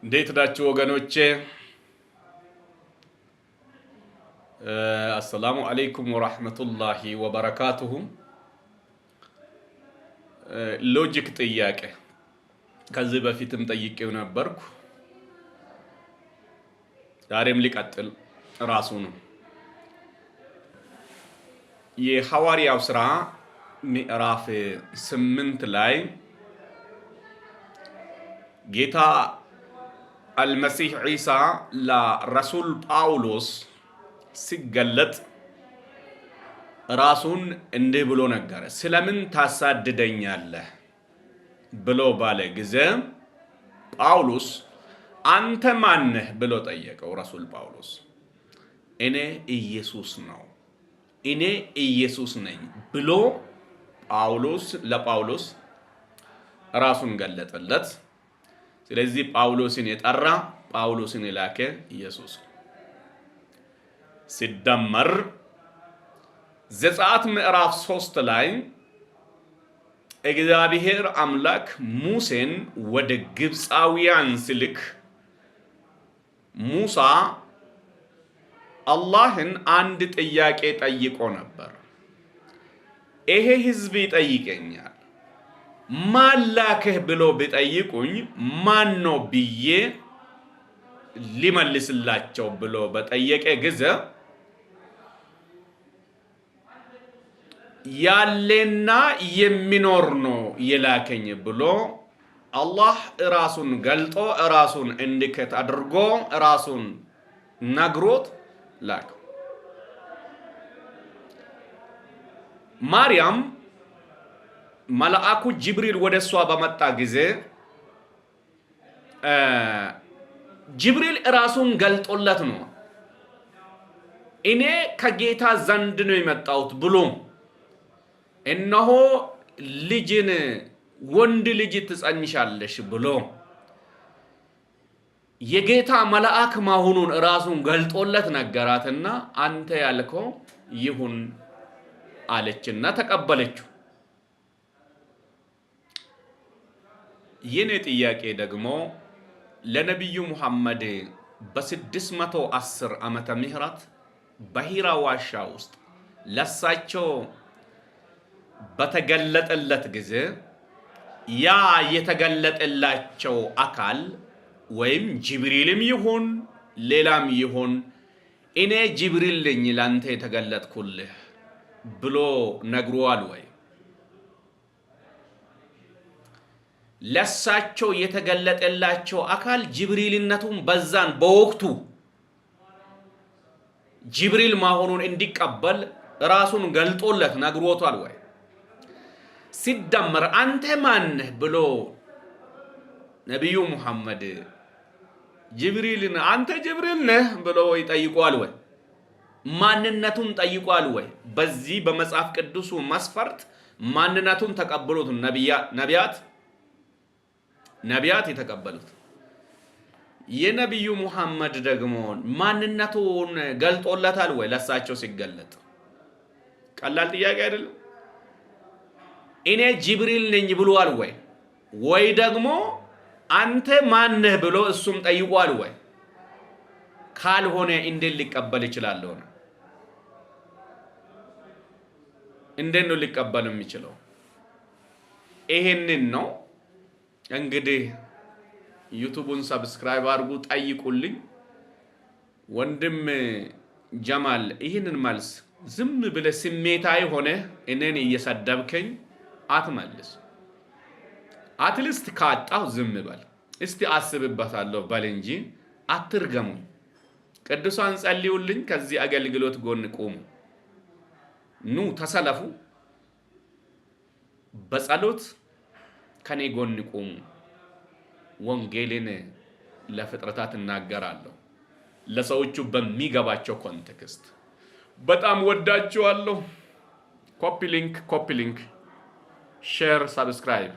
እንዴት ናችሁ ወገኖቼ? አሰላሙ አለይኩም ወራህመቱላሂ ወበረካቱሁ። ሎጂክ ጥያቄ ከዚህ በፊትም ጠይቄው ነበርኩ። ዛሬም ሊቀጥል ራሱ ነው። የሐዋርያው ሥራ ምዕራፍ 8 ላይ ጌታ አልመሲህ ዒሳ ለረሱል ጳውሎስ ሲገለጥ ራሱን እንዲህ ብሎ ነገረ። ስለምን ታሳድደኛለህ ብሎ ባለ ጊዜ ጳውሎስ አንተ ማነህ ብሎ ጠየቀው። ረሱል ጳውሎስ እኔ ኢየሱስ ነኝ ብሎ ለጳውሎስ ራሱን ገለጠለት። ስለዚህ ጳውሎስን የጠራ ጳውሎስን የላከ ኢየሱስ ሲደመር ዘጸአት ምዕራፍ 3 ላይ እግዚአብሔር አምላክ ሙሴን ወደ ግብፃውያን ሲልክ ሙሳ አላህን አንድ ጥያቄ ጠይቆ ነበር። ይሄ ህዝብ ይጠይቀኛል ማን ላከህ ብሎ ቢጠይቁኝ ማን ነው ብዬ ሊመልስላቸው ብሎ በጠየቀ ጊዜ ያለና የሚኖር ነው የላከኝ ብሎ አላህ ራሱን ገልጦ ራሱን እንዲከት አድርጎ ራሱን ነግሮት ላከ። ማርያም መልአኩ ጅብሪል ወደሷ በመጣ ጊዜ ጅብሪል ራሱን ገልጦለት ነው እኔ ከጌታ ዘንድ ነው የመጣሁት ብሎ እነሆ ልጅን ወንድ ልጅ ትጸንሻለሽ ብሎ የጌታ መልአክ መሆኑን ራሱን ገልጦለት ነገራትና አንተ ያልከው ይሁን አለችና ተቀበለችው። የኔ ጥያቄ ደግሞ ለነብዩ ሙሐመድ በ610 ዓመተ ምህረት በሂራ ዋሻ ውስጥ ለሳቸው በተገለጠለት ጊዜ ያ የተገለጠላቸው አካል ወይም ጅብሪልም ይሁን ሌላም ይሁን እኔ ጅብሪል ነኝ ላንተ የተገለጥኩልህ ብሎ ነግሯል ወይ? ለሳቸው የተገለጠላቸው አካል ጅብሪልነቱን በዛን በወቅቱ ጅብሪል መሆኑን እንዲቀበል ራሱን ገልጦለት ነግሮታል ወይ? ሲደመር አንተ ማነህ ብሎ ነብዩ ሙሐመድ ጅብሪልን አንተ ጅብሪል ነህ ብሎ ይጠይቋል ወይ? ማንነቱን ጠይቋል ወይ? በዚህ በመጽሐፍ ቅዱሱ መስፈርት ማንነቱን ተቀበሉት ነቢያት የተቀበሉት። የነብዩ ሙሐመድ ደግሞ ማንነቱን ገልጦለታል ወይ? ለሳቸው ሲገለጥ ቀላል ጥያቄ አይደለም። እኔ ጅብሪል ነኝ ብሏል ወይ? ወይ ደግሞ አንተ ማነህ ብሎ እሱም ጠይቋል ወይ? ካልሆነ እንዴት ሊቀበል ይችላል? እንዴት ነው ሊቀበል የሚችለው? ይሄንን ነው እንግዲህ ዩቲዩብን ሰብስክራይብ አድርጉ፣ ጠይቁልኝ። ወንድም ጀማል ይህንን መልስ ዝም ብለህ ስሜታዊ ሆነ እኔን እየሰደብከኝ አትመልስ። አትሊስት ካጣሁ ዝም በል፣ እስቲ አስብበታለሁ በል እንጂ አትርገሙኝ። ቅዱሳን ጸልዩልኝ፣ ከዚህ አገልግሎት ጎን ቁሙ፣ ኑ ተሰለፉ፣ በጸሎት ከኔ ጎን ቁሙ። ወንጌልን ለፍጥረታት እናገራለሁ፣ ለሰዎቹ በሚገባቸው ኮንቴክስት። በጣም ወዳችኋለሁ። ኮፒ ሊንክ፣ ሼር፣ ሰብስክራይብ